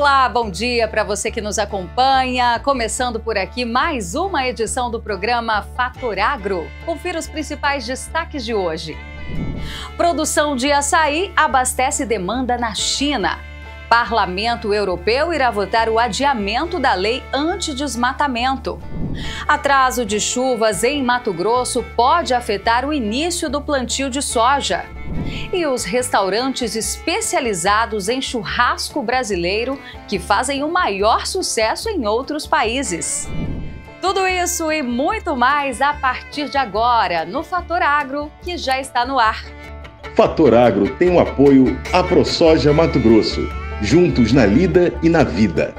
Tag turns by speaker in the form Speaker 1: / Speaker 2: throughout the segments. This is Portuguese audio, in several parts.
Speaker 1: Olá, bom dia para você que nos acompanha. Começando por aqui mais uma edição do programa Fator Agro. Confira os principais destaques de hoje. Produção de açaí abastece demanda na China. Parlamento Europeu irá votar o adiamento da lei antidesmatamento. Atraso de chuvas em Mato Grosso pode afetar o início do plantio de soja. E os restaurantes especializados em churrasco brasileiro que fazem o maior sucesso em outros países. Tudo isso e muito mais a partir de agora no Fator Agro, que já está no ar.
Speaker 2: Fator Agro tem o apoio à ProSoja Mato Grosso. Juntos na lida e na vida.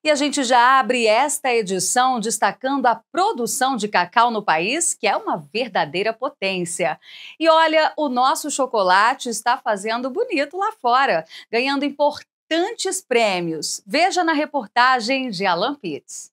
Speaker 1: E a gente já abre esta edição destacando a produção de cacau no país, que é uma verdadeira potência. E olha, o nosso chocolate está fazendo bonito lá fora, ganhando importantes prêmios. Veja na reportagem de Alan Pitts.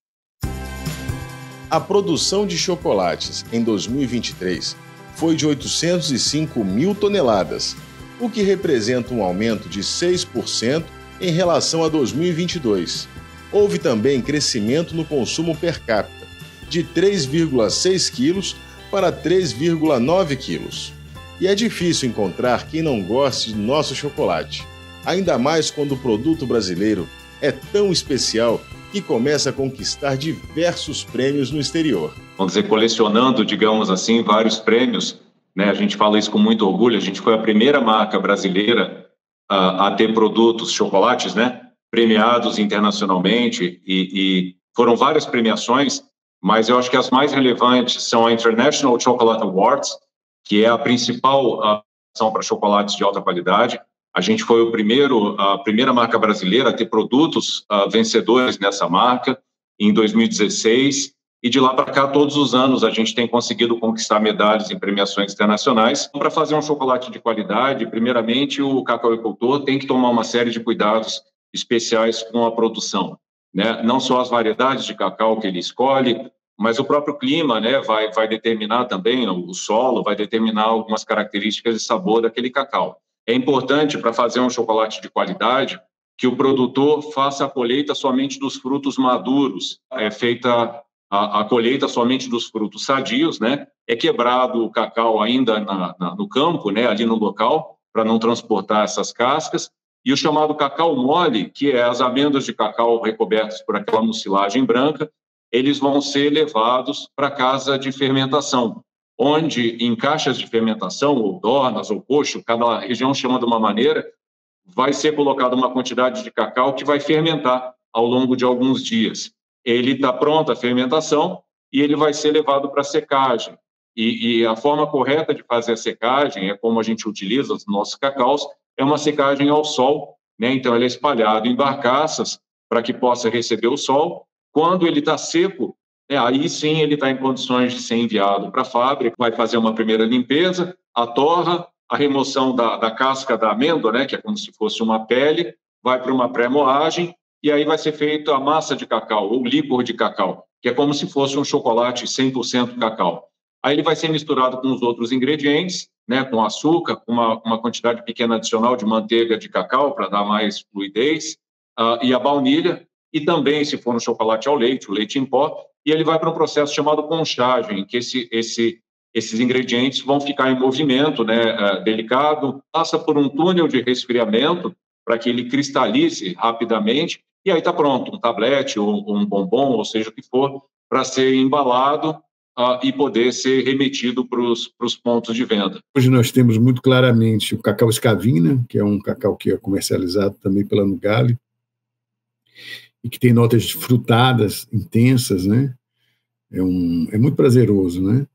Speaker 2: A produção de chocolates em 2023 foi de 805 mil toneladas, o que representa um aumento de 6% em relação a 2022. Houve também crescimento no consumo per capita, de 3,6 quilos para 3,9 quilos. E é difícil encontrar quem não goste do nosso chocolate, ainda mais quando o produto brasileiro é tão especial que começa a conquistar diversos prêmios no exterior.
Speaker 3: Vamos dizer, colecionando, digamos assim, vários prêmios, né? A gente fala isso com muito orgulho, a gente foi a primeira marca brasileira a ter produtos, chocolates, né? Premiados internacionalmente e foram várias premiações, mas eu acho que as mais relevantes são a International Chocolate Awards, que é a principal ação para chocolates de alta qualidade. A gente foi a primeira marca brasileira a ter produtos vencedores nessa marca em 2016, e de lá para cá, todos os anos, a gente tem conseguido conquistar medalhas em premiações internacionais. Para fazer um chocolate de qualidade, primeiramente, o cacauicultor tem que tomar uma série de cuidados especiais com a produção, né? Não só as variedades de cacau que ele escolhe, mas o próprio clima, né, vai determinar também, o solo vai determinar algumas características de sabor daquele cacau. É importante, para fazer um chocolate de qualidade, que o produtor faça a colheita somente dos frutos maduros. É feita a colheita somente dos frutos sadios, né? É quebrado o cacau ainda no campo, né, ali no local, para não transportar essas cascas. E o chamado cacau mole, que é as amêndoas de cacau recobertas por aquela mucilagem branca, eles vão ser levados para a casa de fermentação, onde em caixas de fermentação, ou dornas, ou coxo, cada região chama de uma maneira, vai ser colocada uma quantidade de cacau que vai fermentar ao longo de alguns dias. Ele está pronto a fermentação e ele vai ser levado para secagem. E a forma correta de fazer a secagem, é como a gente utiliza os nossos cacaus, é uma secagem ao sol, né? Então ele é espalhado em barcaças para que possa receber o sol. Quando ele está seco, aí sim ele está em condições de ser enviado para a fábrica, vai fazer uma primeira limpeza, a torra, a remoção da casca da amêndoa, né? Que é como se fosse uma pele, vai para uma pré-moagem e aí vai ser feita a massa de cacau, ou líquor de cacau, que é como se fosse um chocolate 100% cacau. Aí ele vai ser misturado com os outros ingredientes, né, com açúcar, com uma quantidade pequena adicional de manteiga de cacau para dar mais fluidez, e a baunilha, e também, se for um chocolate ao leite, o leite em pó, e ele vai para um processo chamado conchagem, que esses ingredientes vão ficar em movimento, né, delicado, passa por um túnel de resfriamento para que ele cristalize rapidamente, e aí está pronto, um tablete ou um bombom, ou seja o que for, para ser embalado e poder ser remetido para os pontos de venda.
Speaker 4: Hoje nós temos muito claramente o cacau Scavina, que é um cacau que é comercializado também pela Nugali, e que tem notas frutadas intensas, né? É muito prazeroso, né?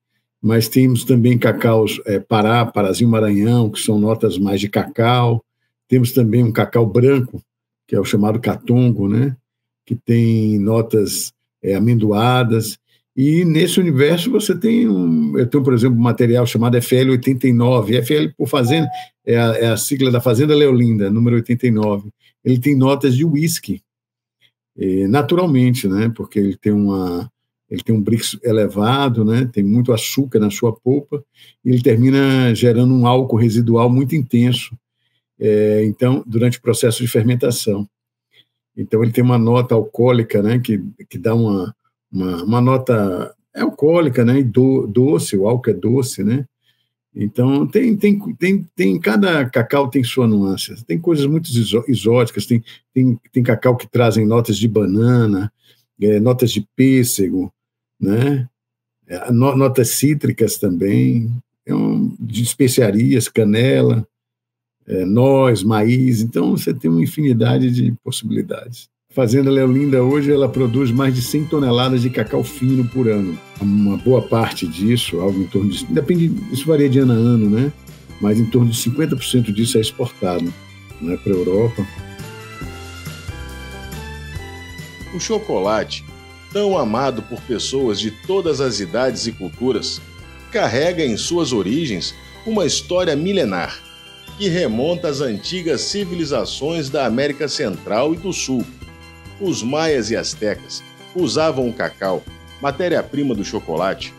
Speaker 4: Mas temos também cacaus Pará, Parazinho Maranhão, que são notas mais de cacau. Temos também um cacau branco, que é o chamado catongo, né? Que tem notas amendoadas. E nesse universo você tem eu tenho, por exemplo, um material chamado FL89. FL por fazenda é a sigla da Fazenda Leolinda, número 89. Ele tem notas de whisky, naturalmente, né? Porque ele tem uma ele tem um Brix elevado, né? Tem muito açúcar na sua polpa, e ele termina gerando um álcool residual muito intenso, então, durante o processo de fermentação. Então, ele tem uma nota alcoólica, né? Que dá uma nota alcoólica, né? E doce, o álcool é doce, né? Então, cada cacau tem sua nuance. Tem coisas muito exóticas, tem cacau que trazem notas de banana, notas de pêssego, né? Notas cítricas também, de especiarias, canela, noz, maíz. Então, você tem uma infinidade de possibilidades. A Fazenda Leolinda hoje ela produz mais de 100 toneladas de cacau fino por ano. Uma boa parte disso, algo em torno de... Depende, isso varia de ano a ano, né? Mas em torno de 50% disso é exportado, né, para a Europa.
Speaker 2: O chocolate, tão amado por pessoas de todas as idades e culturas, carrega em suas origens uma história milenar que remonta às antigas civilizações da América Central e do Sul. Os maias e astecas usavam o cacau, matéria-prima do chocolate,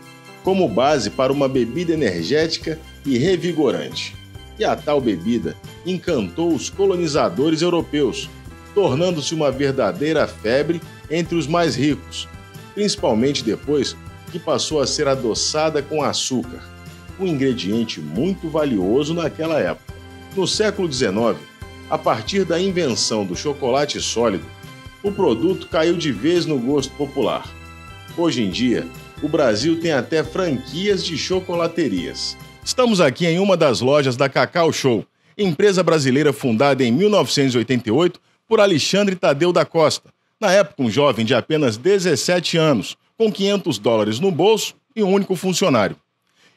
Speaker 2: como base para uma bebida energética e revigorante. E a tal bebida encantou os colonizadores europeus, tornando-se uma verdadeira febre entre os mais ricos, principalmente depois que passou a ser adoçada com açúcar, um ingrediente muito valioso naquela época. No século XIX, a partir da invenção do chocolate sólido, o produto caiu de vez no gosto popular. Hoje em dia, o Brasil tem até franquias de chocolaterias. Estamos aqui em uma das lojas da Cacau Show, empresa brasileira fundada em 1988 por Alexandre Tadeu da Costa, na época um jovem de apenas 17 anos, com $500 no bolso e um único funcionário.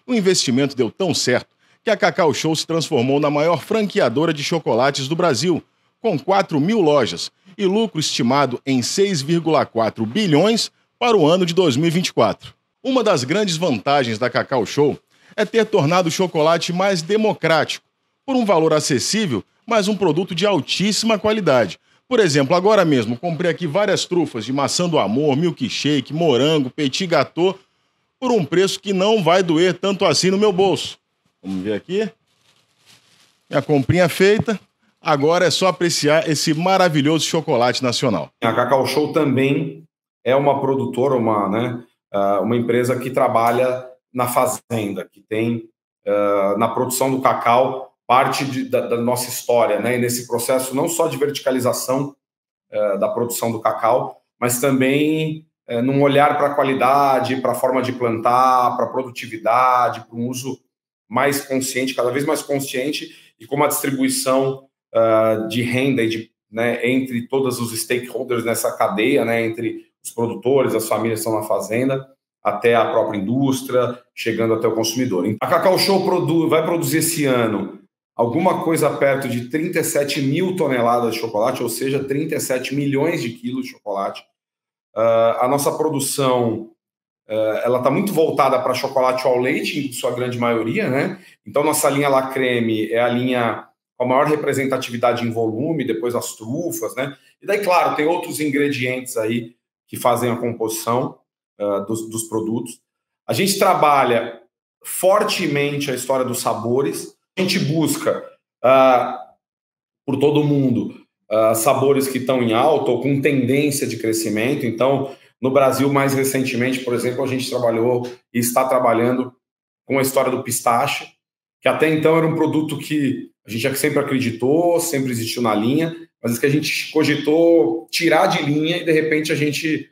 Speaker 2: O investimento deu tão certo que a Cacau Show se transformou na maior franqueadora de chocolates do Brasil, com 4.000 lojas e lucro estimado em 6,4 bilhões para o ano de 2024. Uma das grandes vantagens da Cacau Show é ter tornado o chocolate mais democrático, por um valor acessível, mas um produto de altíssima qualidade. Por exemplo, agora mesmo, comprei aqui várias trufas de maçã do amor, milkshake, morango, petit gâteau, por um preço que não vai doer tanto assim no meu bolso. Vamos ver aqui. Minha comprinha feita. Agora é só apreciar esse maravilhoso chocolate nacional.
Speaker 5: A Cacau Show também é uma produtora, uma empresa que trabalha na fazenda, que tem na produção do cacau parte da nossa história, né? E nesse processo não só de verticalização da produção do cacau, mas também num olhar para a qualidade, para a forma de plantar, para a produtividade, para um uso mais consciente, cada vez mais consciente, e com uma distribuição de renda entre todos os stakeholders nessa cadeia, né? Entre os produtores, as famílias que estão na fazenda, até a própria indústria, chegando até o consumidor. A Cacau Show vai produzir esse ano alguma coisa perto de 37.000 toneladas de chocolate, ou seja, 37 milhões de quilos de chocolate. A nossa produção ela está muito voltada para chocolate ao leite, em sua grande maioria, né? Então, nossa linha La Creme é a linha com a maior representatividade em volume, depois as trufas, né? E daí, claro, tem outros ingredientes aí que fazem a composição dos produtos. A gente trabalha fortemente a história dos sabores. A gente busca, por todo o mundo, sabores que estão em alta ou com tendência de crescimento. Então, no Brasil, mais recentemente, por exemplo, a gente trabalhou e está trabalhando com a história do pistache, que até então era um produto que a gente sempre acreditou, sempre existiu na linha, mas que a gente cogitou tirar de linha e, de repente, a gente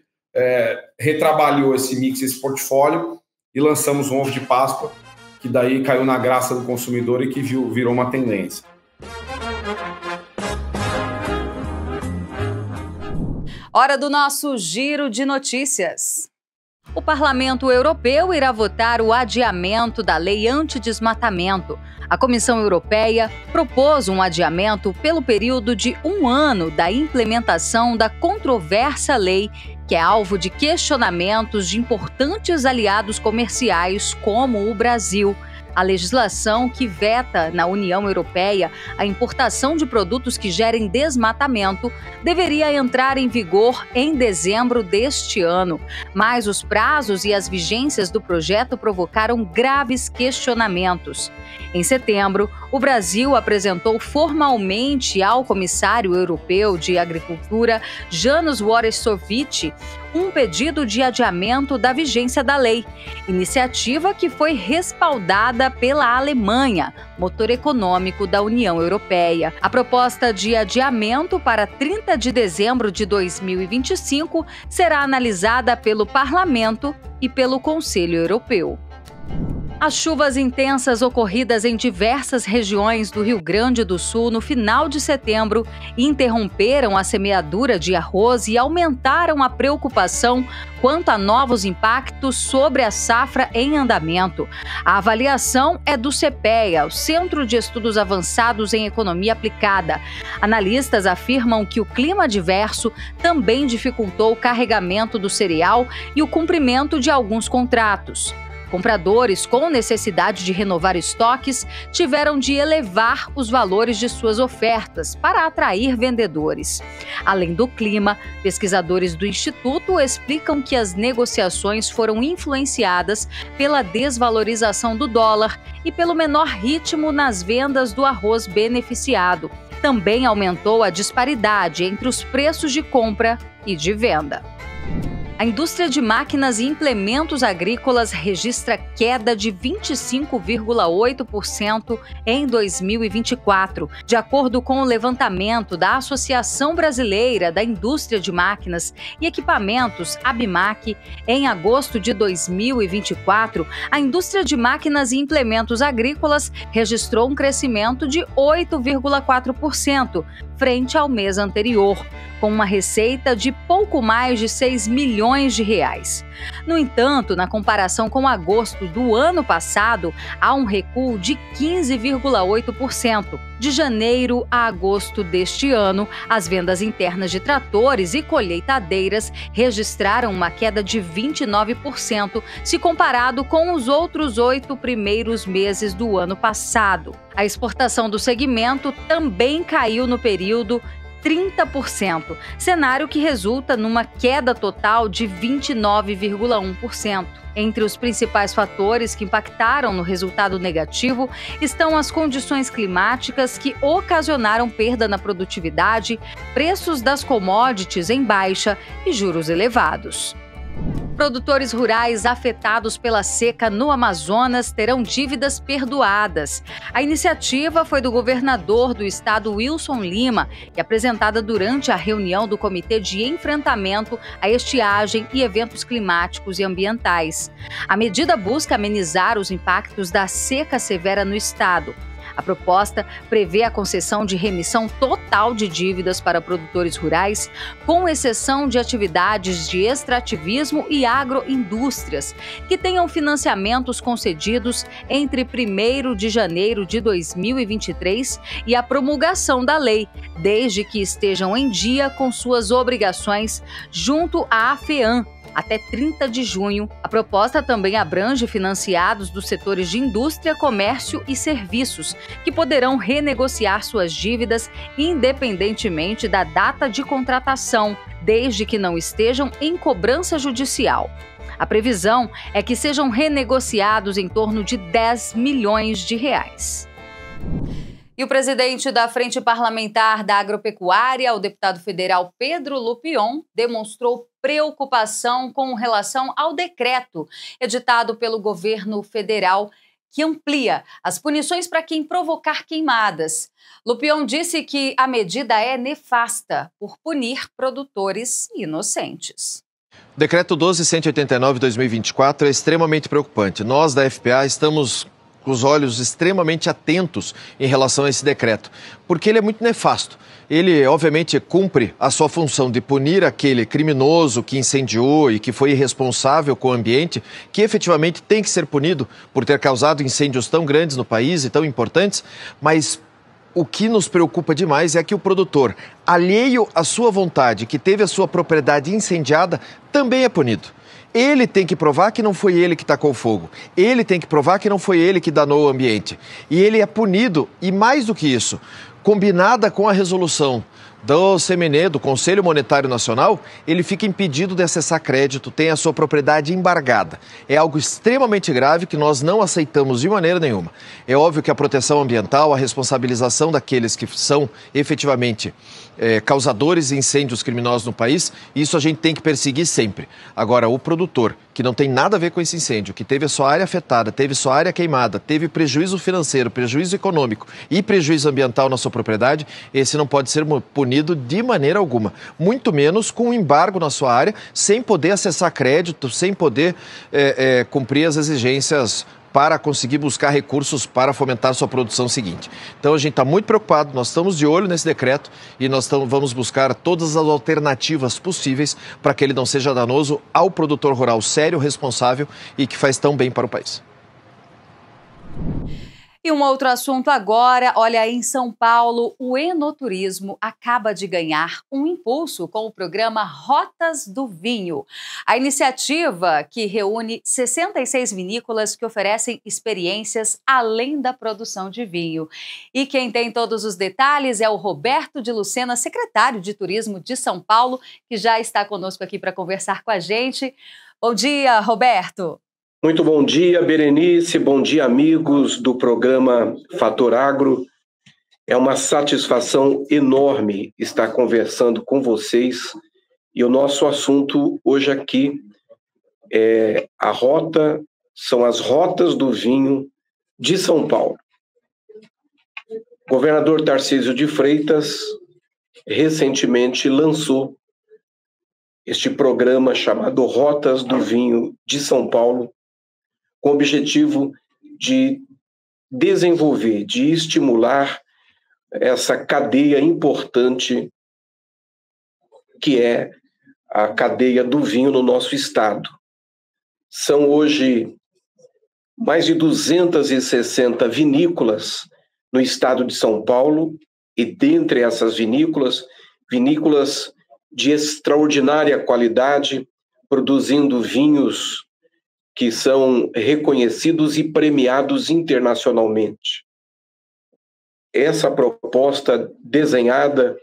Speaker 5: retrabalhou esse mix, esse portfólio, e lançamos um ovo de Páscoa, que daí caiu na graça do consumidor e que virou uma tendência.
Speaker 1: Hora do nosso giro de notícias. O Parlamento Europeu irá votar o adiamento da lei antidesmatamento. A Comissão Europeia propôs um adiamento pelo período de 1 ano da implementação da controversa lei, que é alvo de questionamentos de importantes aliados comerciais como o Brasil. A legislação que veta na União Europeia a importação de produtos que gerem desmatamento deveria entrar em vigor em dezembro deste ano, mas os prazos e as vigências do projeto provocaram graves questionamentos. Em setembro, o Brasil apresentou formalmente ao Comissário Europeu de Agricultura, Janusz Wojciechowski, um pedido de adiamento da vigência da lei, iniciativa que foi respaldada pela Alemanha, motor econômico da União Europeia. A proposta de adiamento para 30 de dezembro de 2025 será analisada pelo Parlamento e pelo Conselho Europeu. As chuvas intensas ocorridas em diversas regiões do Rio Grande do Sul no final de setembro interromperam a semeadura de arroz e aumentaram a preocupação quanto a novos impactos sobre a safra em andamento. A avaliação é do CEPEA, o Centro de Estudos Avançados em Economia Aplicada. Analistas afirmam que o clima adverso também dificultou o carregamento do cereal e o cumprimento de alguns contratos. Compradores com necessidade de renovar estoques tiveram de elevar os valores de suas ofertas para atrair vendedores. Além do clima, pesquisadores do Instituto explicam que as negociações foram influenciadas pela desvalorização do dólar e pelo menor ritmo nas vendas do arroz beneficiado. Também aumentou a disparidade entre os preços de compra e de venda. A indústria de máquinas e implementos agrícolas registra queda de 25,8% em 2024, de acordo com o levantamento da Associação Brasileira da Indústria de Máquinas e Equipamentos, ABMAQ. Em agosto de 2024, a indústria de máquinas e implementos agrícolas registrou um crescimento de 8,4%, frente ao mês anterior, com uma receita de pouco mais de 6 milhões de reais. No entanto, na comparação com agosto do ano passado, há um recuo de 15,8%. De janeiro a agosto deste ano, as vendas internas de tratores e colheitadeiras registraram uma queda de 29%, se comparado com os outros 8 primeiros meses do ano passado. A exportação do segmento também caiu no período 30%, cenário que resulta numa queda total de 29,1%. Entre os principais fatores que impactaram no resultado negativo estão as condições climáticas que ocasionaram perda na produtividade, preços das commodities em baixa e juros elevados. Produtores rurais afetados pela seca no Amazonas terão dívidas perdoadas. A iniciativa foi do governador do estado, Wilson Lima, e apresentada durante a reunião do Comitê de Enfrentamento à Estiagem e Eventos Climáticos e Ambientais. A medida busca amenizar os impactos da seca severa no estado. A proposta prevê a concessão de remissão total de dívidas para produtores rurais, com exceção de atividades de extrativismo e agroindústrias, que tenham financiamentos concedidos entre 1º de janeiro de 2023 e a promulgação da lei, desde que estejam em dia com suas obrigações junto à AFEAM, até 30 de junho. A proposta também abrange financiados dos setores de indústria, comércio e serviços, que poderão renegociar suas dívidas independentemente da data de contratação, desde que não estejam em cobrança judicial. A previsão é que sejam renegociados em torno de 10 milhões de reais. E o presidente da Frente Parlamentar da Agropecuária, o deputado federal Pedro Lupion, demonstrou preocupação com relação ao decreto editado pelo governo federal que amplia as punições para quem provocar queimadas. Lupion disse que a medida é nefasta por punir produtores inocentes.
Speaker 6: O decreto 12.189/2024 é extremamente preocupante. Nós da FPA estamos com os olhos extremamente atentos em relação a esse decreto, porque ele é muito nefasto. Ele, obviamente, cumpre a sua função de punir aquele criminoso que incendiou e que foi irresponsável com o ambiente, que efetivamente tem que ser punido por ter causado incêndios tão grandes no país e tão importantes, mas o que nos preocupa demais é que o produtor, alheio à sua vontade, que teve a sua propriedade incendiada, também é punido. Ele tem que provar que não foi ele que tacou fogo. Ele tem que provar que não foi ele que danou o ambiente. E ele é punido, e mais do que isso, combinada com a resolução do CMN, do Conselho Monetário Nacional, ele fica impedido de acessar crédito, tem a sua propriedade embargada. É algo extremamente grave que nós não aceitamos de maneira nenhuma. É óbvio que a proteção ambiental, a responsabilização daqueles que são efetivamente causadores de incêndios criminosos no país, isso a gente tem que perseguir sempre. Agora, o produtor, que não tem nada a ver com esse incêndio, que teve a sua área afetada, teve sua área queimada, teve prejuízo financeiro, prejuízo econômico e prejuízo ambiental na sua propriedade, esse não pode ser punido de maneira alguma. Muito menos com um embargo na sua área, sem poder acessar crédito, sem poder cumprir as exigências para conseguir buscar recursos para fomentar sua produção seguinte. Então a gente está muito preocupado, nós estamos de olho nesse decreto e nós vamos buscar todas as alternativas possíveis para que ele não seja danoso ao produtor rural sério, responsável e que faz tão bem para o país.
Speaker 1: E um outro assunto agora, olha, em São Paulo, o enoturismo acaba de ganhar um impulso com o programa Rotas do Vinho. A iniciativa que reúne 66 vinícolas que oferecem experiências além da produção de vinho. E quem tem todos os detalhes é o Roberto de Lucena, secretário de Turismo de São Paulo, que já está conosco aqui para conversar com a gente. Bom dia, Roberto.
Speaker 7: Muito bom dia, Berenice, bom dia, amigos do programa Fator Agro. É uma satisfação enorme estar conversando com vocês e o nosso assunto hoje aqui são as rotas do vinho de São Paulo. O governador Tarcísio de Freitas recentemente lançou este programa chamado Rotas do Vinho de São Paulo, com o objetivo de desenvolver, de estimular essa cadeia importante que é a cadeia do vinho no nosso estado. São hoje mais de 260 vinícolas no estado de São Paulo e dentre essas vinícolas de extraordinária qualidade, produzindo vinhos que são reconhecidos e premiados internacionalmente. Essa proposta desenhada,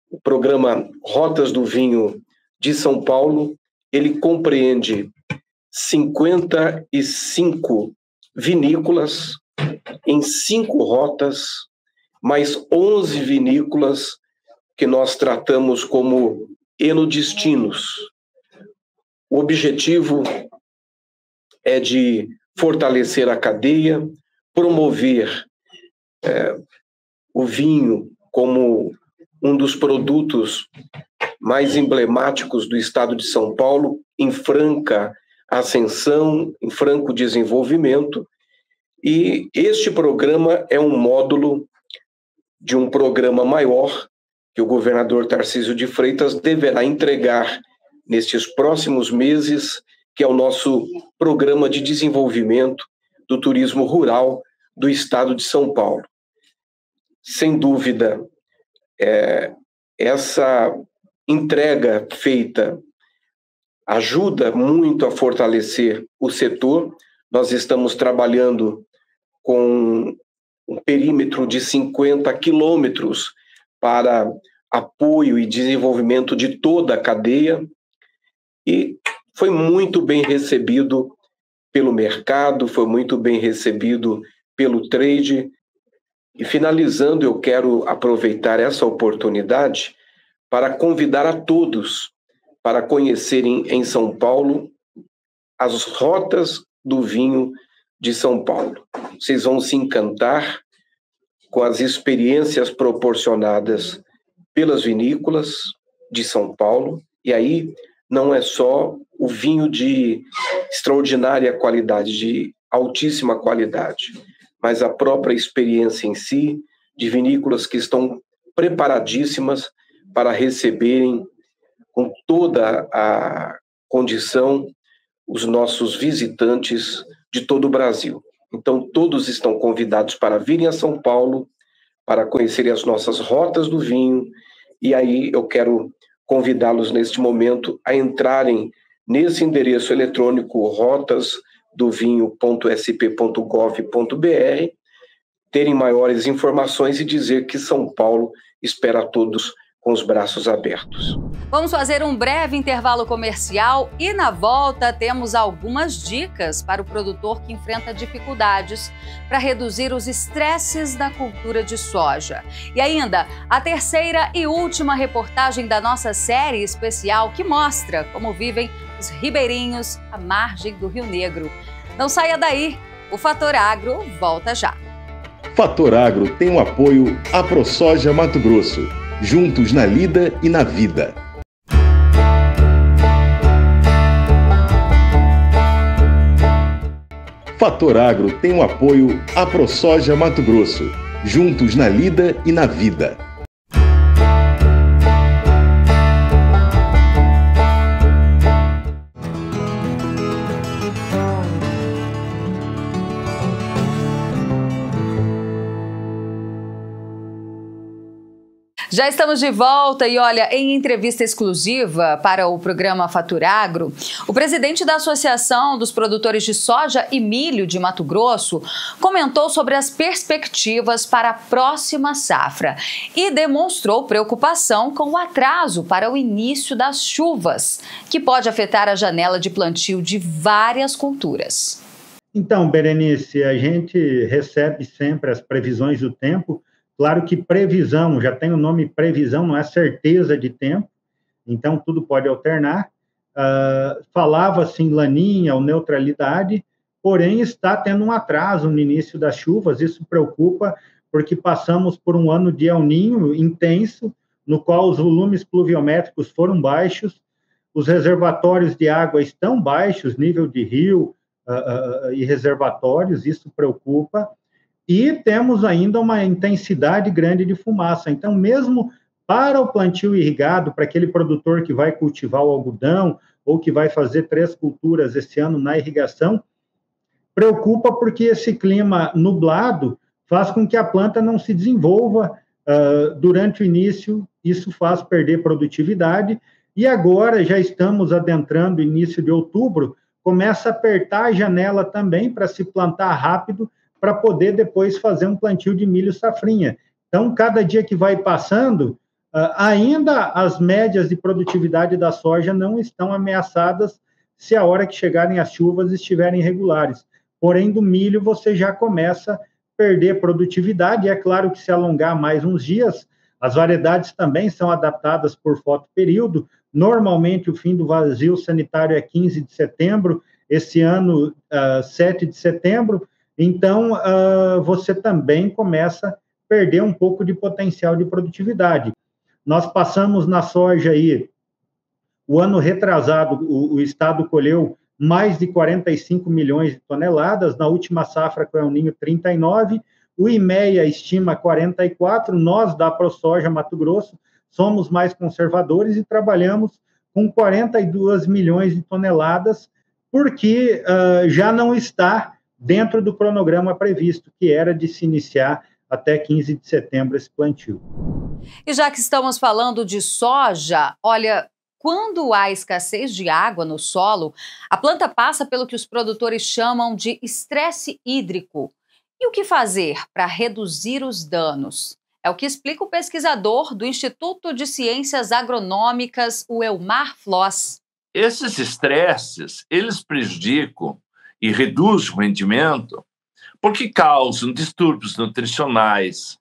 Speaker 7: o programa Rotas do Vinho de São Paulo, ele compreende 55 vinícolas em 5 rotas, mais 11 vinícolas que nós tratamos como enodestinos. O objetivo é de fortalecer a cadeia, promover o vinho como um dos produtos mais emblemáticos do estado de São Paulo, em franca ascensão, em franco desenvolvimento. E este programa é um módulo de um programa maior que o governador Tarcísio de Freitas deverá entregar nestes próximos meses, que é o nosso programa de desenvolvimento do turismo rural do estado de São Paulo. Sem dúvida, essa entrega feita ajuda muito a fortalecer o setor. Nós estamos trabalhando com um perímetro de 50 quilômetros para apoio e desenvolvimento de toda a cadeia, e foi muito bem recebido pelo mercado, foi muito bem recebido pelo trade. E finalizando, eu quero aproveitar essa oportunidade para convidar a todos para conhecerem em São Paulo as rotas do vinho de São Paulo. Vocês vão se encantar com as experiências proporcionadas pelas vinícolas de São Paulo, e aí não é só o vinho de extraordinária qualidade, de altíssima qualidade, mas a própria experiência em si, de vinícolas que estão preparadíssimas para receberem com toda a condição os nossos visitantes de todo o Brasil. Então, todos estão convidados para virem a São Paulo, para conhecerem as nossas rotas do vinho, e aí eu quero convidá-los neste momento a entrarem nesse endereço eletrônico rotasdovinho.sp.gov.br, terem maiores informações e dizer que São Paulo espera a todos com os braços abertos.
Speaker 1: Vamos fazer um breve intervalo comercial e na volta temos algumas dicas para o produtor que enfrenta dificuldades para reduzir os estresses da cultura de soja. E ainda, a terceira e última reportagem da nossa série especial que mostra como vivem os ribeirinhos à margem do Rio Negro. Não saia daí, o Fator Agro volta já.
Speaker 2: Fator Agro tem o apoio à ProSoja Mato Grosso. Juntos na lida e na vida. Fator Agro tem o apoio à ProSoja Mato Grosso. Juntos na lida e na vida.
Speaker 1: Já estamos de volta e olha, em entrevista exclusiva para o programa Fator Agro, o presidente da Associação dos Produtores de Soja e Milho de Mato Grosso comentou sobre as perspectivas para a próxima safra e demonstrou preocupação com o atraso para o início das chuvas, que pode afetar a janela de plantio de várias culturas.
Speaker 8: Então, Berenice, a gente recebe sempre as previsões do tempo. Claro que previsão, já tem o nome previsão, não é certeza de tempo, então tudo pode alternar. Falava-se em laninha ou neutralidade, porém está tendo um atraso no início das chuvas, isso preocupa, porque passamos por um ano de El Niño intenso, no qual os volumes pluviométricos foram baixos, os reservatórios de água estão baixos, nível de rio e reservatórios, isso preocupa. E temos ainda uma intensidade grande de fumaça. Então, mesmo para o plantio irrigado, para aquele produtor que vai cultivar o algodão ou que vai fazer 3 culturas esse ano na irrigação, preocupa porque esse clima nublado faz com que a planta não se desenvolva durante o início, isso faz perder produtividade. E agora, já estamos adentrando o início de outubro, começa a apertar a janela também para se plantar rápido, para poder depois fazer um plantio de milho safrinha. Então, cada dia que vai passando, ainda as médias de produtividade da soja não estão ameaçadas se a hora que chegarem as chuvas estiverem regulares. Porém, do milho você já começa a perder produtividade, e é claro que se alongar mais uns dias, as variedades também são adaptadas por fotoperíodo. Normalmente, o fim do vazio sanitário é 15 de setembro, esse ano, 7 de setembro, então, você também começa a perder um pouco de potencial de produtividade. Nós passamos na soja aí, o ano retrasado, o estado colheu mais de 45 milhões de toneladas, na última safra com o El Niño 39, o IMEA estima 44, nós da ProSoja Mato Grosso somos mais conservadores e trabalhamos com 42 milhões de toneladas, porque já não está dentro do cronograma previsto, que era de se iniciar até 15 de setembro esse plantio.
Speaker 1: E já que estamos falando de soja, olha, quando há escassez de água no solo, a planta passa pelo que os produtores chamam de estresse hídrico. E o que fazer para reduzir os danos? É o que explica o pesquisador do Instituto de Ciências Agronômicas, o Elmar Floss.
Speaker 9: Esses estresses, eles prejudicam e reduzem o rendimento porque causam distúrbios nutricionais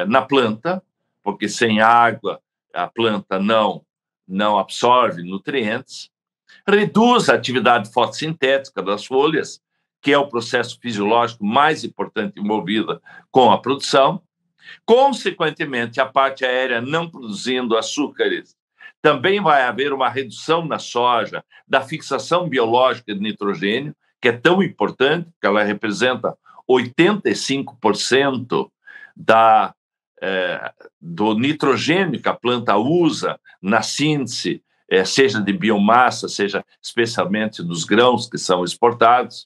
Speaker 9: na planta, porque sem água a planta não absorve nutrientes, reduz a atividade fotossintética das folhas, que é o processo fisiológico mais importante envolvido com a produção. Consequentemente, a parte aérea não produzindo açúcares, também vai haver uma redução na soja da fixação biológica de nitrogênio, que é tão importante, que ela representa 85% do nitrogênio que a planta usa na síntese, seja de biomassa, seja especialmente dos grãos que são exportados.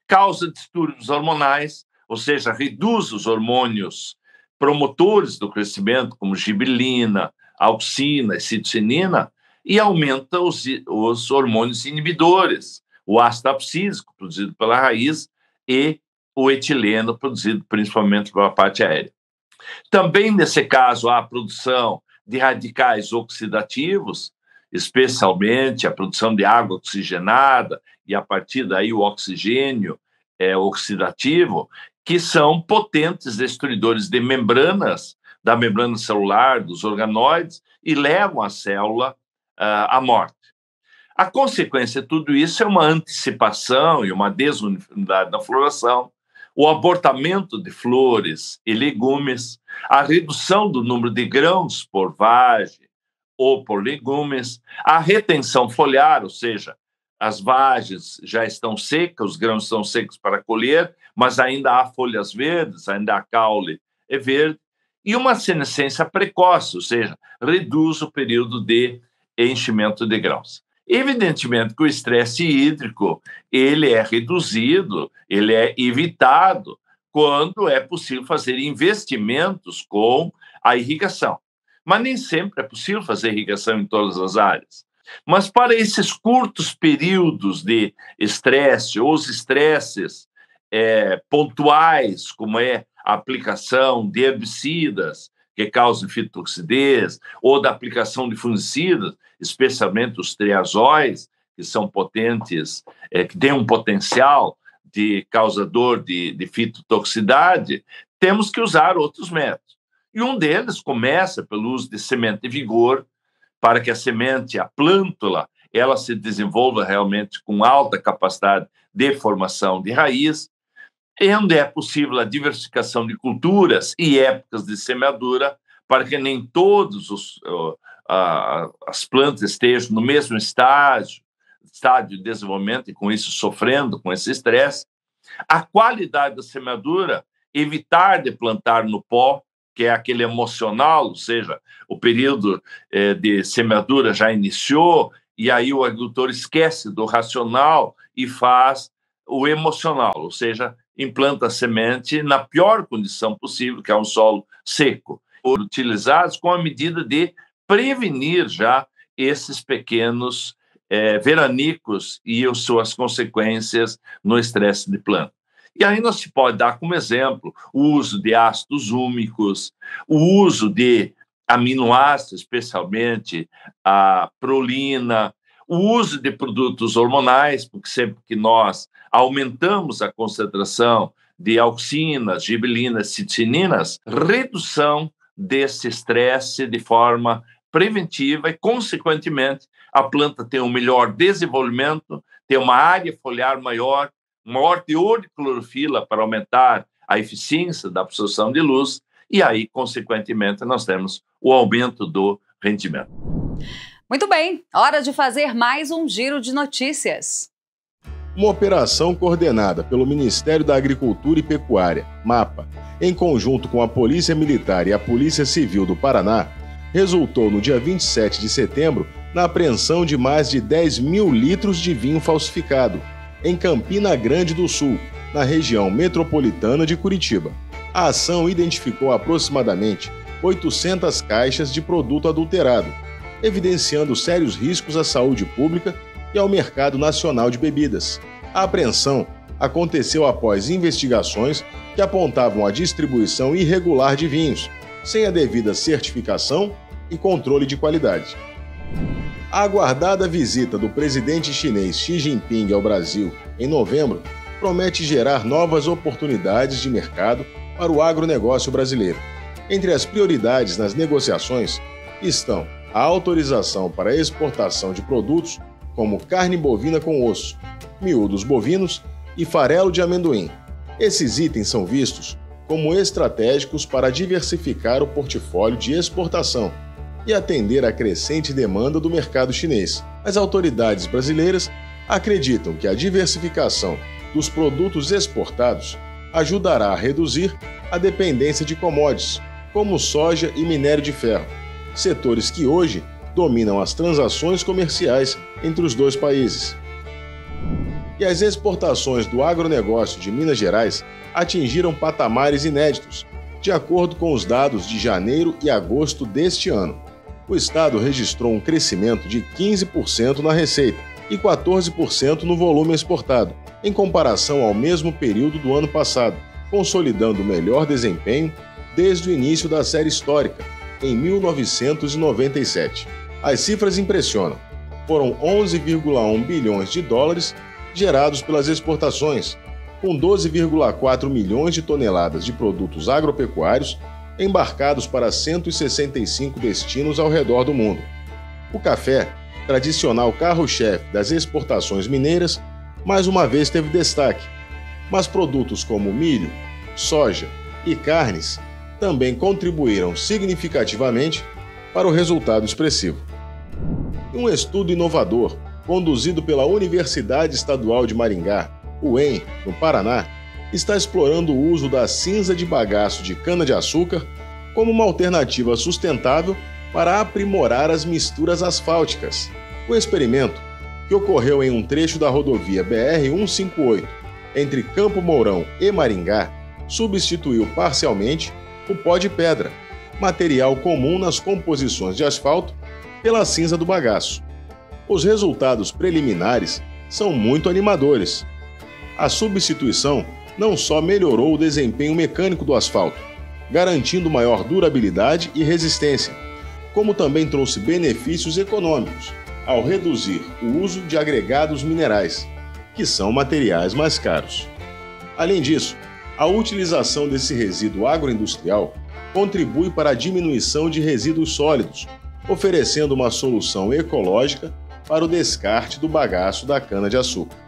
Speaker 9: Causa distúrbios hormonais, ou seja, reduz os hormônios promotores do crescimento, como gibelina, auxina e citocinina, e aumenta os hormônios inibidores, o ácido abscísico, produzido pela raiz, e o etileno, produzido principalmente pela parte aérea. Também, nesse caso, há a produção de radicais oxidativos, especialmente a produção de água oxigenada, e a partir daí o oxigênio oxidativo, que são potentes destruidores de membranas, da membrana celular, dos organoides, e levam a célula à morte. A consequência de tudo isso é uma antecipação e uma desuniformidade na floração, o abortamento de flores e legumes, a redução do número de grãos por vagem ou por legumes, a retenção foliar, ou seja, as vagens já estão secas, os grãos estão secos para colher, mas ainda há folhas verdes, ainda há caule verde, e uma senescência precoce, ou seja, reduz o período de enchimento de grãos. Evidentemente que o estresse hídrico ele é reduzido, ele é evitado quando é possível fazer investimentos com a irrigação. Mas nem sempre é possível fazer irrigação em todas as áreas. Mas para esses curtos períodos de estresse, ou os estresses pontuais, como é a aplicação de herbicidas que causam fitotoxidez, ou da aplicação de fungicidas, especialmente os triazóis, que são potentes, que têm um potencial de causador de fitotoxicidade, temos que usar outros métodos. E um deles começa pelo uso de semente de vigor, para que a semente, a plântula, ela se desenvolva realmente com alta capacidade de formação de raiz, e onde é possível a diversificação de culturas e épocas de semeadura, para que nem todas as plantas estejam no mesmo estágio de desenvolvimento e, com isso, sofrendo com esse estresse. A qualidade da semeadura, evitar de plantar no pó, que é aquele emocional, ou seja, o período de semeadura já iniciou, e aí o agricultor esquece do racional e faz o emocional, ou seja, implanta a semente na pior condição possível, que é um solo seco, utilizados com a medida de prevenir já esses pequenos veranicos e as suas consequências no estresse de planta. E ainda se pode dar como exemplo o uso de ácidos úmicos, o uso de aminoácidos, especialmente a prolina, o uso de produtos hormonais, porque sempre que nós aumentamos a concentração de auxinas, gibelinas, citininas, redução desse estresse de forma preventiva e, consequentemente, a planta tem um melhor desenvolvimento, tem uma área foliar maior, maior teor de clorofila para aumentar a eficiência da absorção de luz e aí, consequentemente, nós temos o aumento do rendimento.
Speaker 1: Muito bem, hora de fazer mais um giro de notícias.
Speaker 2: Uma operação coordenada pelo Ministério da Agricultura e Pecuária, MAPA, em conjunto com a Polícia Militar e a Polícia Civil do Paraná, resultou no dia 27 de setembro na apreensão de mais de 10 mil litros de vinho falsificado, em Campina Grande do Sul, na região metropolitana de Curitiba. A ação identificou aproximadamente 800 caixas de produto adulterado, evidenciando sérios riscos à saúde pública e ao mercado nacional de bebidas. A apreensão aconteceu após investigações que apontavam a distribuição irregular de vinhos, sem a devida certificação e controle de qualidade. A aguardada visita do presidente chinês Xi Jinping ao Brasil em novembro promete gerar novas oportunidades de mercado para o agronegócio brasileiro. Entre as prioridades nas negociações estão a autorização para exportação de produtos como carne bovina com osso, miúdos bovinos e farelo de amendoim. Esses itens são vistos como estratégicos para diversificar o portfólio de exportação e atender à crescente demanda do mercado chinês. As autoridades brasileiras acreditam que a diversificação dos produtos exportados ajudará a reduzir a dependência de commodities, como soja e minério de ferro, setores que hoje dominam as transações comerciais entre os dois países. E as exportações do agronegócio de Minas Gerais atingiram patamares inéditos, de acordo com os dados de janeiro e agosto deste ano. o Estado registrou um crescimento de 15% na receita e 14% no volume exportado, em comparação ao mesmo período do ano passado, consolidando o melhor desempenho desde o início da série histórica, em 1997. As cifras impressionam. Foram 11,1 bilhões de dólares gerados pelas exportações, com 12,4 milhões de toneladas de produtos agropecuários embarcados para 165 destinos ao redor do mundo. O café, tradicional carro-chefe das exportações mineiras, mais uma vez teve destaque, mas produtos como milho, soja e carnes também contribuíram significativamente para o resultado expressivo. Um estudo inovador, conduzido pela Universidade Estadual de Maringá, UEM, no Paraná, está explorando o uso da cinza de bagaço de cana-de-açúcar como uma alternativa sustentável para aprimorar as misturas asfálticas. O experimento, que ocorreu em um trecho da rodovia BR-158, entre Campo Mourão e Maringá, substituiu parcialmente o pó de pedra, material comum nas composições de asfalto, pela cinza do bagaço. Os resultados preliminares são muito animadores. A substituição não só melhorou o desempenho mecânico do asfalto, garantindo maior durabilidade e resistência, como também trouxe benefícios econômicos, ao reduzir o uso de agregados minerais, que são materiais mais caros. Além disso, a utilização desse resíduo agroindustrial contribui para a diminuição de resíduos sólidos, oferecendo uma solução ecológica para o descarte do bagaço da cana-de-açúcar.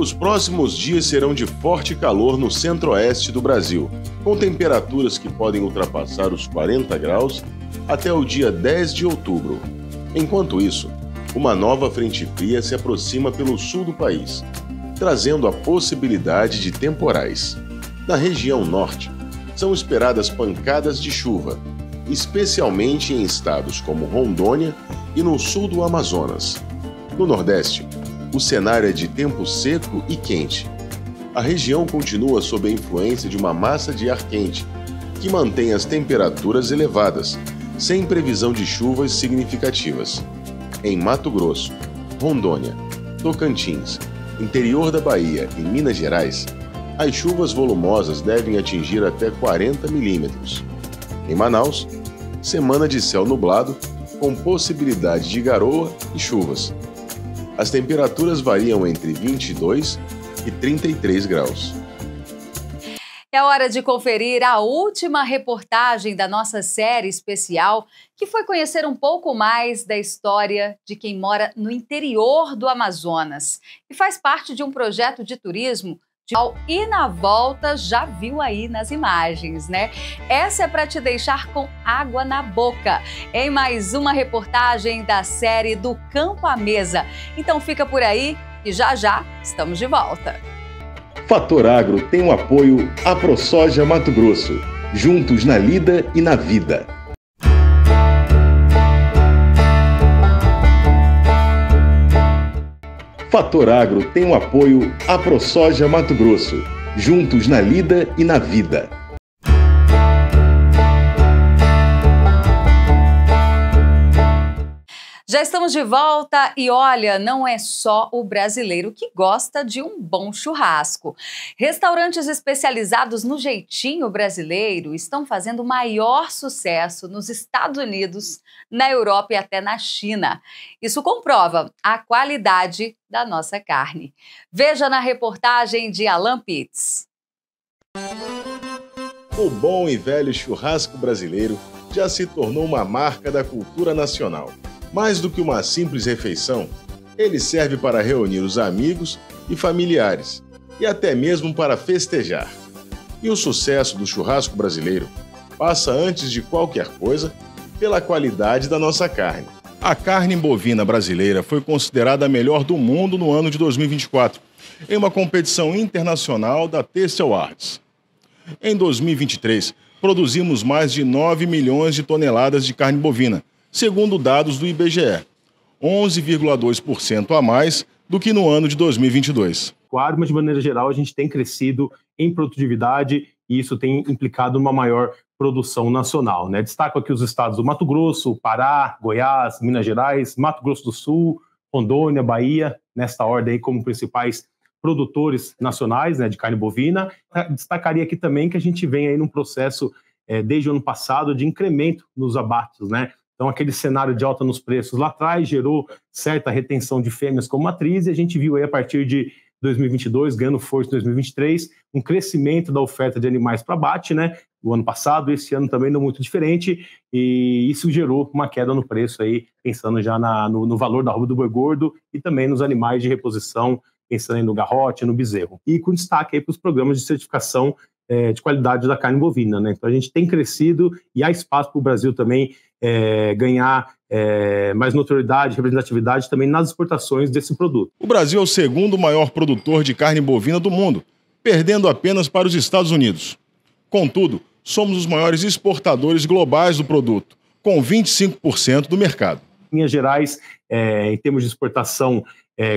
Speaker 2: Os próximos dias serão de forte calor no centro-oeste do Brasil, com temperaturas que podem ultrapassar os 40 graus até o dia 10 de outubro. Enquanto isso, uma nova frente fria se aproxima pelo sul do país, trazendo a possibilidade de temporais. Na região norte, são esperadas pancadas de chuva, especialmente em estados como Rondônia e no sul do Amazonas. No nordeste, o cenário é de tempo seco e quente. A região continua sob a influência de uma massa de ar quente, que mantém as temperaturas elevadas, sem previsão de chuvas significativas. Em Mato Grosso, Rondônia, Tocantins, interior da Bahia e Minas Gerais, as chuvas volumosas devem atingir até 40 milímetros. Em Manaus, semana de céu nublado, com possibilidade de garoa e chuvas. As temperaturas variam entre 22 e 33 graus.
Speaker 1: É hora de conferir a última reportagem da nossa série especial, que foi conhecer um pouco mais da história de quem mora no interior do Amazonas e faz parte de um projeto de turismo e na volta já viu aí nas imagens, né? Essa é para te deixar com água na boca, em mais uma reportagem da série Do Campo à Mesa. Então fica por aí e já já estamos de volta.
Speaker 2: Fator Agro tem o apoio AproSoja Mato Grosso, juntos na lida e na vida. Fator Agro tem o apoio AproSoja Mato Grosso, juntos na lida e na vida.
Speaker 1: Já estamos de volta e olha, não é só o brasileiro que gosta de um bom churrasco. Restaurantes especializados no jeitinho brasileiro estão fazendo maior sucesso nos Estados Unidos, na Europa e até na China. Isso comprova a qualidade da nossa carne. Veja na reportagem de Alan Pitts.
Speaker 2: O bom e velho churrasco brasileiro já se tornou uma marca da cultura nacional. Mais do que uma simples refeição, ele serve para reunir os amigos e familiares, e até mesmo para festejar. E o sucesso do churrasco brasileiro passa, antes de qualquer coisa, pela qualidade da nossa carne. A carne bovina brasileira foi considerada a melhor do mundo no ano de 2024, em uma competição internacional da Taste Awards. Em 2023, produzimos mais de 9 milhões de toneladas de carne bovina, segundo dados do IBGE, 11,2% a mais do que no ano de 2022.
Speaker 10: Mas, de maneira geral, a gente tem crescido em produtividade e isso tem implicado numa maior produção nacional, né? Destaco aqui os estados do Mato Grosso, Pará, Goiás, Minas Gerais, Mato Grosso do Sul, Rondônia, Bahia, nesta ordem aí como principais produtores nacionais, né, de carne bovina. Destacaria aqui também que a gente vem aí num processo, desde o ano passado, de incremento nos abates, né? Então, aquele cenário de alta nos preços lá atrás gerou certa retenção de fêmeas como matriz e a gente viu aí a partir de 2022, ganhando força em 2023, um crescimento da oferta de animais para abate, né? O ano passado, esse ano também não muito diferente, e isso gerou uma queda no preço aí, pensando já no valor da arroba do boi gordo e também nos animais de reposição, pensando aí no garrote, no bezerro. E com destaque aí para os programas de certificação de qualidade da carne bovina, né? Então a gente tem crescido e há espaço para o Brasil também ganhar mais notoriedade, representatividade também nas exportações desse produto.
Speaker 2: O Brasil é o segundo maior produtor de carne bovina do mundo, perdendo apenas para os Estados Unidos. Contudo, somos os maiores exportadores globais do produto, com 25% do mercado.
Speaker 10: Em linhas gerais, em termos de exportação,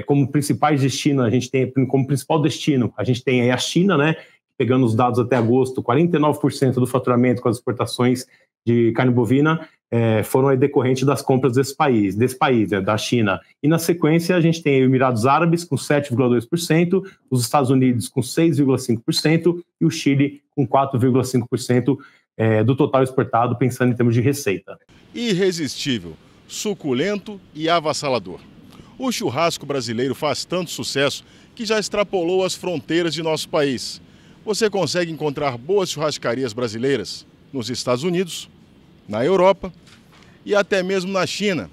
Speaker 10: como principais destinos, a gente tem como principal destino, a gente tem aí a China, né? Pegando os dados até agosto, 49% do faturamento com as exportações de carne bovina foram aí decorrentes das compras desse país, né, da China. E na sequência a gente tem Emirados Árabes com 7,2%, os Estados Unidos com 6,5% e o Chile com 4,5% do total exportado, pensando em termos de receita.
Speaker 2: Irresistível, suculento e avassalador. O churrasco brasileiro faz tanto sucesso que já extrapolou as fronteiras de nosso país. Você consegue encontrar boas churrascarias brasileiras nos Estados Unidos, na Europa e até mesmo na China.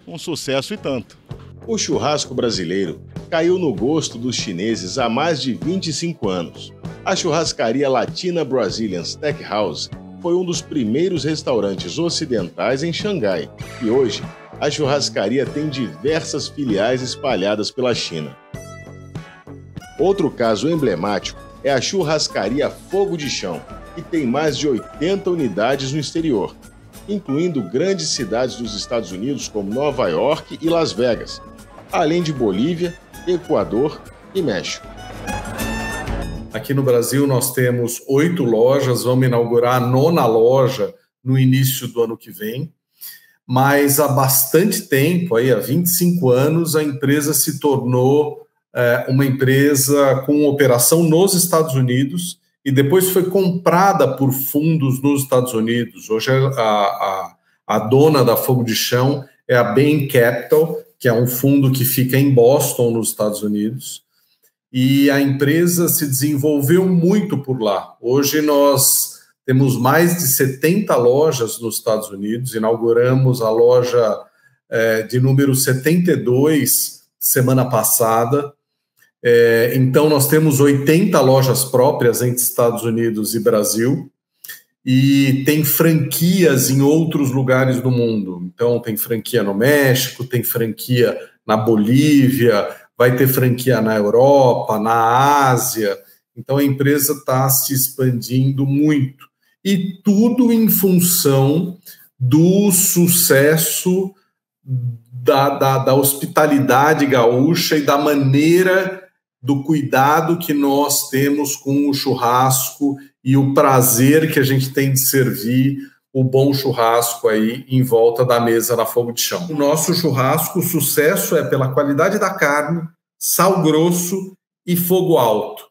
Speaker 2: Um sucesso e tanto. O churrasco brasileiro caiu no gosto dos chineses há mais de 25 anos. A churrascaria Latina Brazilian Steakhouse foi um dos primeiros restaurantes ocidentais em Xangai e hoje a churrascaria tem diversas filiais espalhadas pela China. Outro caso emblemático é a churrascaria Fogo de Chão, que tem mais de 80 unidades no exterior, incluindo grandes cidades dos Estados Unidos como Nova York e Las Vegas, além de Bolívia, Equador e México.
Speaker 5: Aqui no Brasil nós temos 8 lojas, vamos inaugurar a 9ª loja no início do ano que vem, mas há bastante tempo, aí, há 25 anos, a empresa se tornou uma empresa com operação nos Estados Unidos e depois foi comprada por fundos nos Estados Unidos. Hoje a dona da Fogo de Chão é a Bain Capital, que é um fundo que fica em Boston, nos Estados Unidos, e a empresa se desenvolveu muito por lá. Hoje nós temos mais de 70 lojas nos Estados Unidos, inauguramos a loja de número 72 semana passada. Então, nós temos 80 lojas próprias entre Estados Unidos e Brasil e tem franquias em outros lugares do mundo. Então, tem franquia no México, tem franquia na Bolívia, vai ter franquia na Europa, na Ásia. Então, a empresa está se expandindo muito. E tudo em função do sucesso da hospitalidade gaúcha e da maneira do cuidado que nós temos com o churrasco e o prazer que a gente tem de servir o bom churrasco aí em volta da mesa na Fogo de Chão. O nosso churrasco, o sucesso é pela qualidade da carne, sal grosso e fogo alto.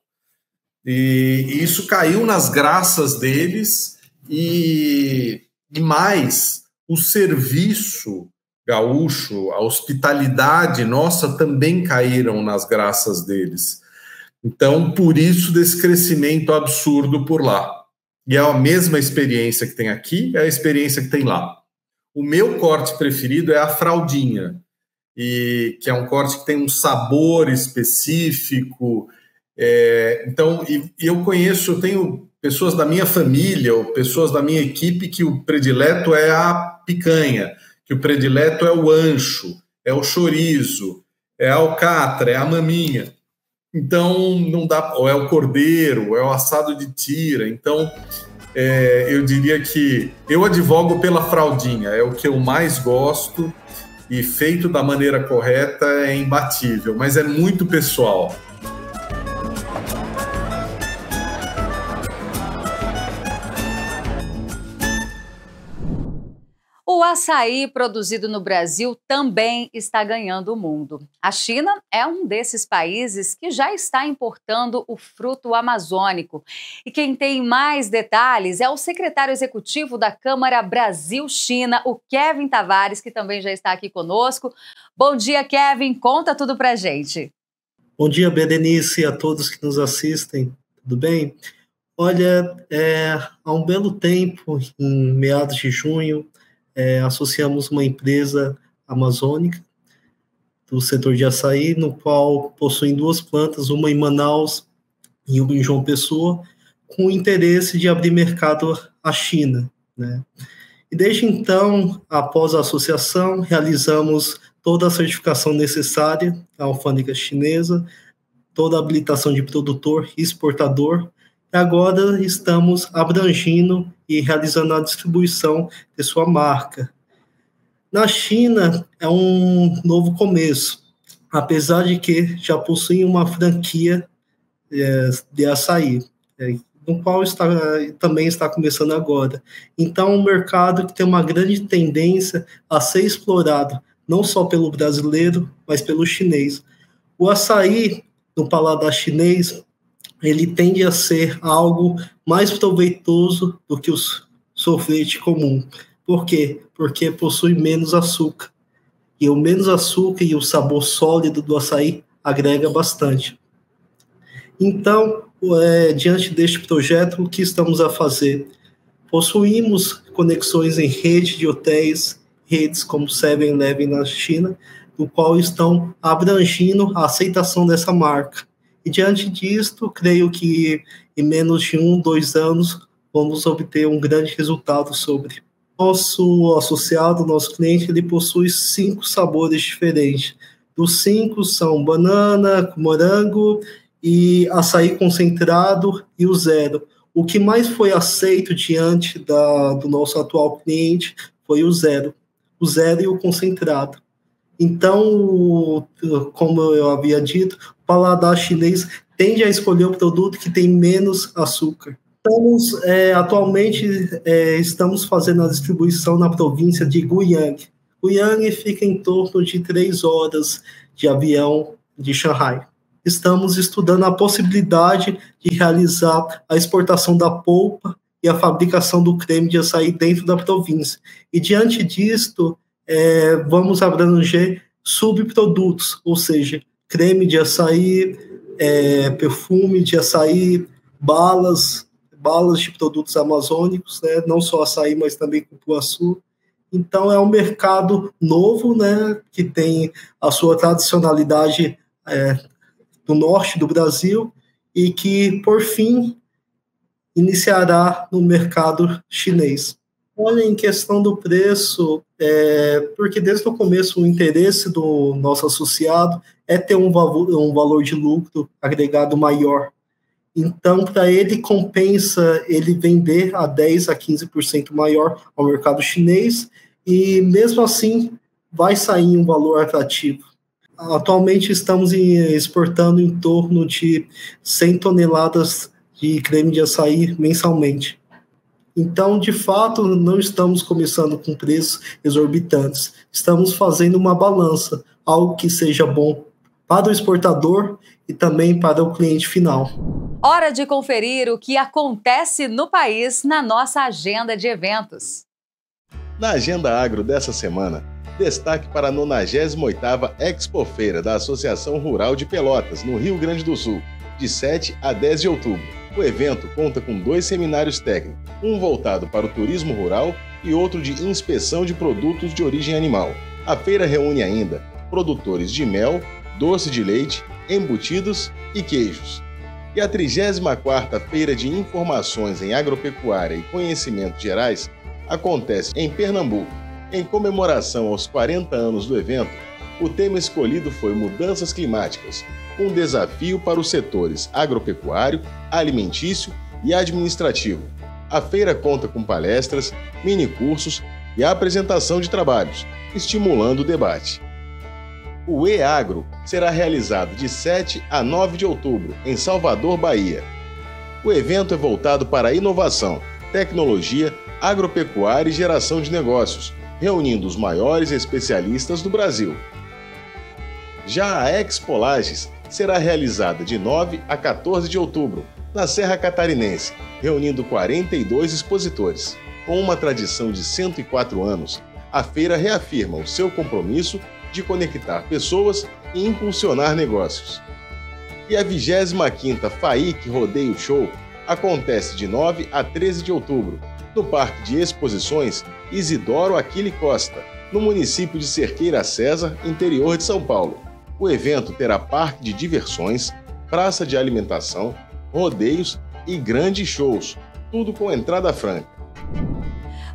Speaker 5: E isso caiu nas graças deles e mais, o serviço gaúcho, a hospitalidade nossa também caíram nas graças deles. Então, por isso, desse crescimento absurdo por lá. E é a mesma experiência que tem aqui, é a experiência que tem lá. O meu corte preferido é a fraldinha, que é um corte que tem um sabor específico. Então, eu tenho pessoas da minha família ou pessoas da minha equipe que o predileto é a picanha, que o predileto é o ancho, é o chorizo, é a alcatra, é a maminha. Então, não dá, ou é o cordeiro, é o assado de tira. Então, eu diria que eu advogo pela fraldinha, é o que eu mais gosto
Speaker 11: e feito da maneira correta é imbatível, mas é muito pessoal.
Speaker 1: O açaí produzido no Brasil também está ganhando o mundo. A China é um desses países que já está importando o fruto amazônico. E quem tem mais detalhes é o secretário executivo da Câmara Brasil-China, o Kevin Tavares, que também já está aqui conosco. Bom dia, Kevin. Conta tudo pra gente.
Speaker 12: Bom dia, Berenice, e a todos que nos assistem. Tudo bem? Olha, há um belo tempo, em meados de junho, associamos uma empresa amazônica do setor de açaí, no qual possuem 2 plantas, uma em Manaus e uma em João Pessoa, com o interesse de abrir mercado à China, né? E desde então, após a associação, realizamos toda a certificação necessária à alfândega chinesa, toda a habilitação de produtor e exportador. Agora estamos abrangindo e realizando a distribuição de sua marca. Na China é um novo começo, apesar de que já possuem uma franquia de açaí, no qual também está começando agora. Então, é um mercado que tem uma grande tendência a ser explorado, não só pelo brasileiro, mas pelo chinês. O açaí, no paladar chinês, ele tende a ser algo mais proveitoso do que o sorvete comum. Por quê? Porque possui menos açúcar. E o menos açúcar e o sabor sólido do açaí agrega bastante. Então, diante deste projeto, o que estamos a fazer? Possuímos conexões em rede de hotéis, redes como 7-Eleven na China, no qual estão abrangindo a aceitação dessa marca. E diante disto, creio que em menos de 1-2 anos, vamos obter um grande resultado sobre. Nosso associado, nosso cliente, ele possui 5 sabores diferentes. Dos 5 são banana, morango e açaí concentrado e o zero. O que mais foi aceito diante do nosso atual cliente foi o zero e o concentrado. Então, como eu havia dito, o paladar chinês tende a escolher o produto que tem menos açúcar. Atualmente, estamos fazendo a distribuição na província de Guiyang. Guiyang fica em torno de 3 horas de avião de Xangai. Estamos estudando a possibilidade de realizar a exportação da polpa e a fabricação do creme de açaí dentro da província. E diante disto, vamos abranger subprodutos, ou seja, creme de açaí, perfume de açaí, balas de produtos amazônicos, né? Não só açaí, mas também cupuaçu. Então, é um mercado novo, né? Que tem a sua tradicionalidade do norte do Brasil e que, por fim, iniciará no mercado chinês. Olha, em questão do preço, porque desde o começo o interesse do nosso associado é ter um valor de lucro agregado maior. Então, para ele, compensa ele vender a 10% a 15% maior ao mercado chinês e, mesmo assim, vai sair um valor atrativo. Atualmente, estamos exportando em torno de 100 toneladas de creme de açaí mensalmente. Então, de fato, não estamos começando com preços exorbitantes. Estamos fazendo uma balança, algo que seja bom para o exportador e também para o cliente final.
Speaker 1: Hora de conferir o que acontece no país na nossa agenda de eventos.
Speaker 2: Na Agenda Agro dessa semana, destaque para a 98ª Expofeira da Associação Rural de Pelotas, no Rio Grande do Sul, de 7 a 10 de outubro. O evento conta com 2 seminários técnicos, um voltado para o turismo rural e outro de inspeção de produtos de origem animal. A feira reúne ainda produtores de mel, doce de leite, embutidos e queijos. E a 34ª Feira de Informações em Agropecuária e Conhecimentos Gerais acontece em Pernambuco. Em comemoração aos 40 anos do evento, o tema escolhido foi Mudanças Climáticas, um desafio para os setores agropecuário, alimentício e administrativo. A feira conta com palestras, minicursos, e a apresentação de trabalhos, estimulando o debate. O E-Agro será realizado de 7 a 9 de outubro, em Salvador, Bahia. O evento é voltado para a inovação, tecnologia, agropecuária e geração de negócios, reunindo os maiores especialistas do Brasil. Já a Expo Lages será realizada de 9 a 14 de outubro, na Serra Catarinense, reunindo 42 expositores. Com uma tradição de 104 anos, a feira reafirma o seu compromisso de conectar pessoas e impulsionar negócios. E a 25ª FAIC Rodeio Show acontece de 9 a 13 de outubro, no Parque de Exposições Isidoro Aquile Costa, no município de Cerqueira César, interior de São Paulo. O evento terá parque de diversões, praça de alimentação, rodeios e grandes shows, tudo com entrada franca.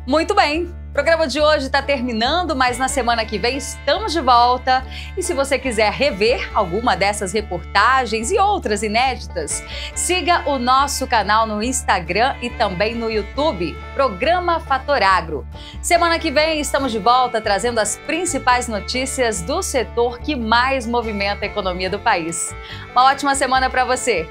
Speaker 1: Muito bem! O programa de hoje está terminando, mas na semana que vem estamos de volta. E se você quiser rever alguma dessas reportagens e outras inéditas, siga o nosso canal no Instagram e também no YouTube, Programa Fator Agro. Semana que vem estamos de volta trazendo as principais notícias do setor que mais movimenta a economia do país. Uma ótima semana para você!